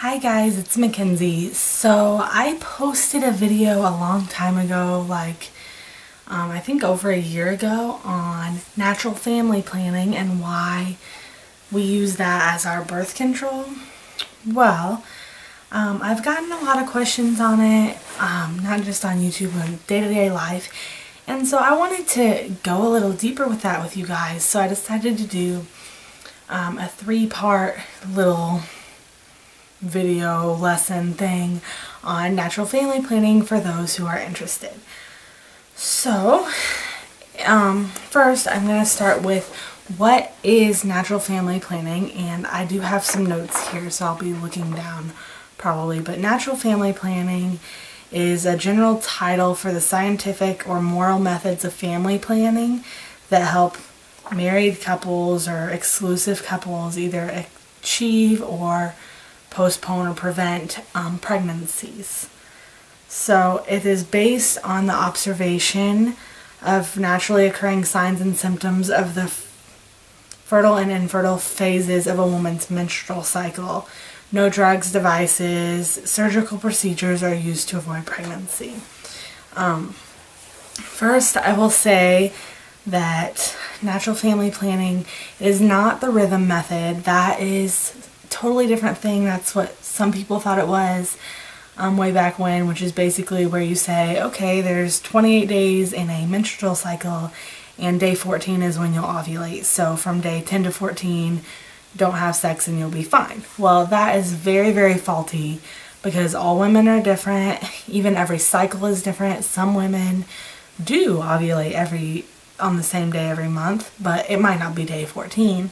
Hi guys, it's Mackenzie. So I posted a video a long time ago, I think over a year ago, on natural family planning and why we use that as our birth control. Well, I've gotten a lot of questions on it, not just on YouTube, but in day-to-day life. And so I wanted to go a little deeper with that with you guys. So I decided to do a three-part little video lesson thing on natural family planning for those who are interested. So first I'm going to start with what is natural family planning, and I do have some notes here, so I'll be looking down probably, but natural family planning is a general title for the scientific or moral methods of family planning that help married couples or exclusive couples either achieve or postpone or prevent pregnancies. So it is based on the observation of naturally occurring signs and symptoms of the fertile and infertile phases of a woman's menstrual cycle. No drugs, devices, surgical procedures are used to avoid pregnancy. First, I will say that natural family planning is not the rhythm method. That is totally different thing. That's what some people thought it was way back when, which is basically where you say, okay, there's 28 days in a menstrual cycle and day 14 is when you'll ovulate. So from day 10 to 14, don't have sex and you'll be fine. Well, that is very, very faulty because all women are different. Even every cycle is different. Some women do ovulate on the same day every month, but it might not be day 14.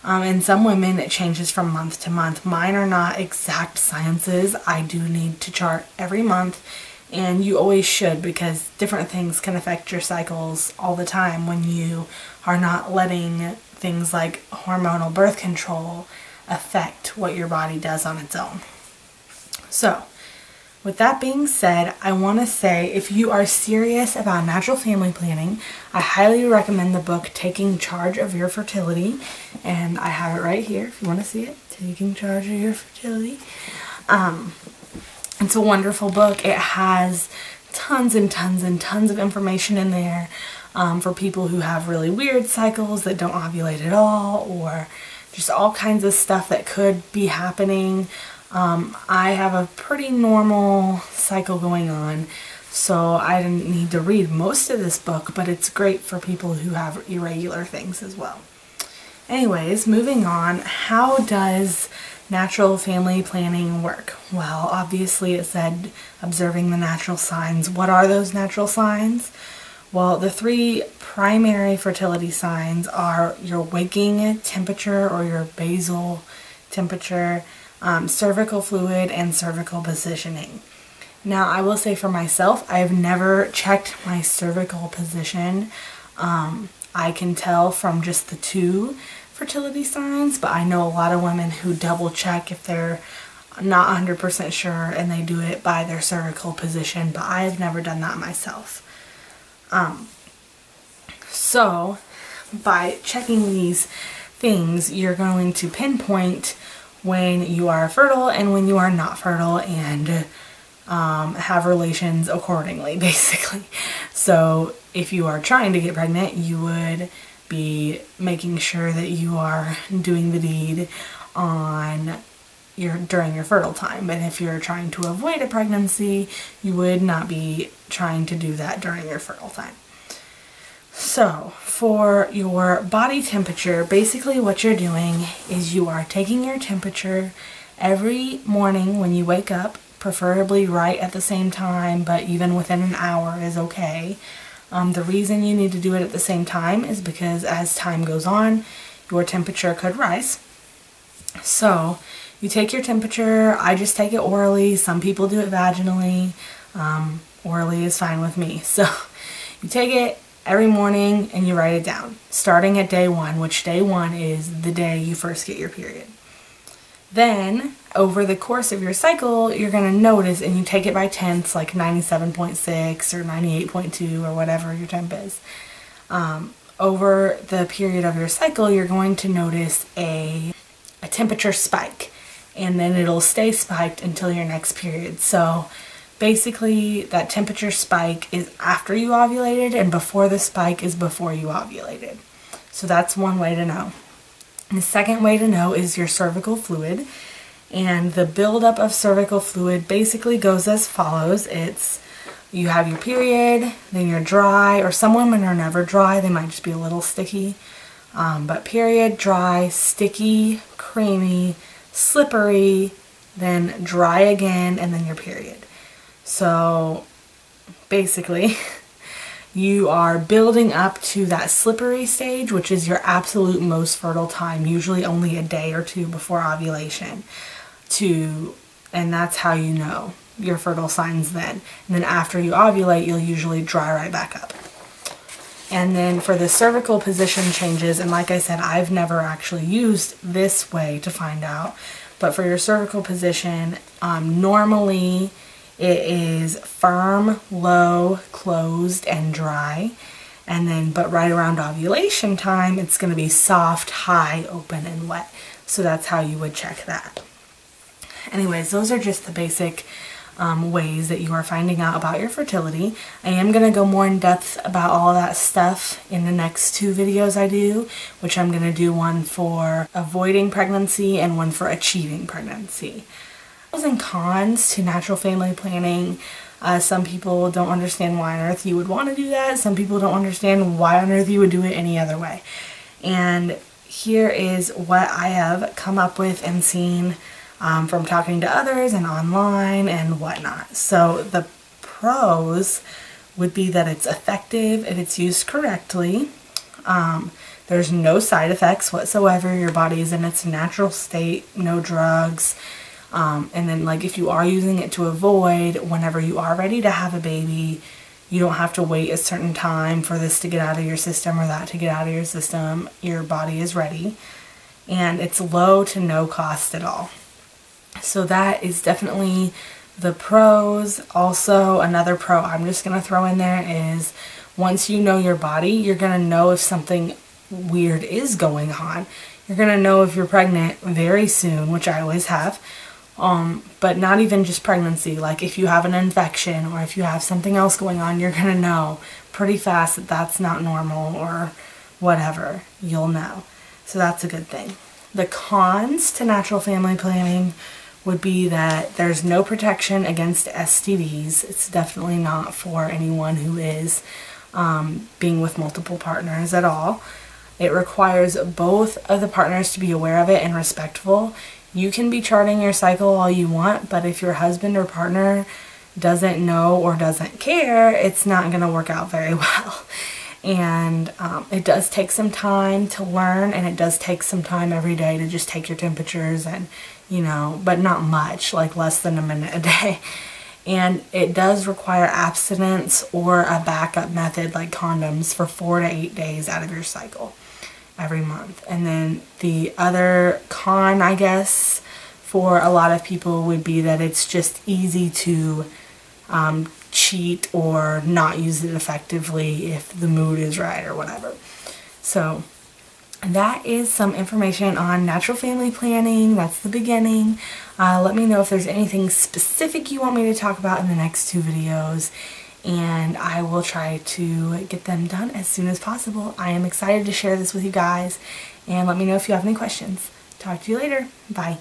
In some women, it changes from month to month. Mine are not exact sciences. I do need to chart every month, and you always should, because different things can affect your cycles all the time when you are not letting things like hormonal birth control affect what your body does on its own. So, with that being said, I want to say if you are serious about natural family planning, I highly recommend the book Taking Charge of Your Fertility, and I have it right here if you want to see it, Taking Charge of Your Fertility. It's a wonderful book. It has tons and tons and tons of information in there for people who have really weird cycles that don't ovulate at all, or just all kinds of stuff that could be happening. I have a pretty normal cycle going on, so I didn't need to read most of this book, but it's great for people who have irregular things as well. Anyways, moving on, how does natural family planning work? Well, obviously it said observing the natural signs. What are those natural signs? Well, the three primary fertility signs are your waking temperature or your basal temperature, cervical fluid, and cervical positioning. Now, I will say for myself, I've never checked my cervical position. I can tell from just the two fertility signs, but I know a lot of women who double check if they're not 100% sure, and they do it by their cervical position, but I've never done that myself. So, by checking these things, you're going to pinpoint when you are fertile and when you are not fertile, and have relations accordingly, basically. So if you are trying to get pregnant, you would be making sure that you are doing the deed during your fertile time. And if you're trying to avoid a pregnancy, you would not be trying to do that during your fertile time. So, for your body temperature, basically what you're doing is you are taking your temperature every morning when you wake up, preferably right at the same time, but even within an hour is okay. The reason you need to do it at the same time is because as time goes on, your temperature could rise. So, you take your temperature. I just take it orally. Some people do it vaginally. Orally is fine with me. So, you take it every morning and you write it down, starting at day 1, which day 1 is the day you first get your period. Then, over the course of your cycle, you're going to notice, and you take it by tenths, like 97.6 or 98.2 or whatever your temp is. Over the period of your cycle, you're going to notice a temperature spike. and then it'll stay spiked until your next period. So basically that temperature spike is after you ovulated, and before the spike is before you ovulated. So that's one way to know. And the second way to know is your cervical fluid. And the buildup of cervical fluid basically goes as follows. You have your period, then you're dry, or some women are never dry, they might just be a little sticky. But period, dry, sticky, creamy, slippery, then dry again, and then your period. So basically, you are building up to that slippery stage, which is your absolute most fertile time, usually only a day or two before ovulation. And that's how you know your fertile signs then. And then after you ovulate, you'll usually dry right back up. And then for the cervical position changes, and like I said, I've never actually used this way to find out, but for your cervical position, normally it is firm, low, closed, and dry. And then, but right around ovulation time, it's going to be soft, high, open, and wet. So that's how you would check that. Anyways, those are just the basic ways that you are finding out about your fertility. I am going to go more in depth about all of that stuff in the next 2 videos I do, which I'm going to do one for avoiding pregnancy and one for achieving pregnancy. Pros and cons to natural family planning. Some people don't understand why on earth you would want to do that. Some people don't understand why on earth you would do it any other way. And here is what I have come up with and seen from talking to others and online and whatnot. So the pros would be that it's effective if it's used correctly. There's no side effects whatsoever. Your body is in its natural state, no drugs. And then like if you are using it to avoid, whenever you are ready to have a baby, you don't have to wait a certain time for this to get out of your system or that to get out of your system. Your body is ready. And it's low to no cost at all. So that is definitely the pros. Also, another pro I'm just going to throw in there is once you know your body, you're going to know if something weird is going on. You're going to know if you're pregnant very soon, which I always have. But not even just pregnancy. Like if you have an infection or if you have something else going on, you're going to know pretty fast that that's not normal or whatever. You'll know. So that's a good thing. The cons to natural family planning would be that there's no protection against STDs. It's definitely not for anyone who is being with multiple partners at all. It requires both of the partners to be aware of it and respectful. You can be charting your cycle all you want, but if your husband or partner doesn't know or doesn't care, it's not going to work out very well. And it does take some time to learn, and it does take some time every day to just take your temperatures and, you know, but not much, like less than a minute a day. And it does require abstinence or a backup method like condoms for 4 to 8 days out of your cycle every month. And then the other con, I guess, for a lot of people would be that it's just easy to cheat or not use it effectively if the mood is right or whatever. So that is some information on natural family planning. That's the beginning. Let me know if there's anything specific you want me to talk about in the next 2 videos, and I will try to get them done as soon as possible. I am excited to share this with you guys, and let me know if you have any questions. Talk to you later. Bye.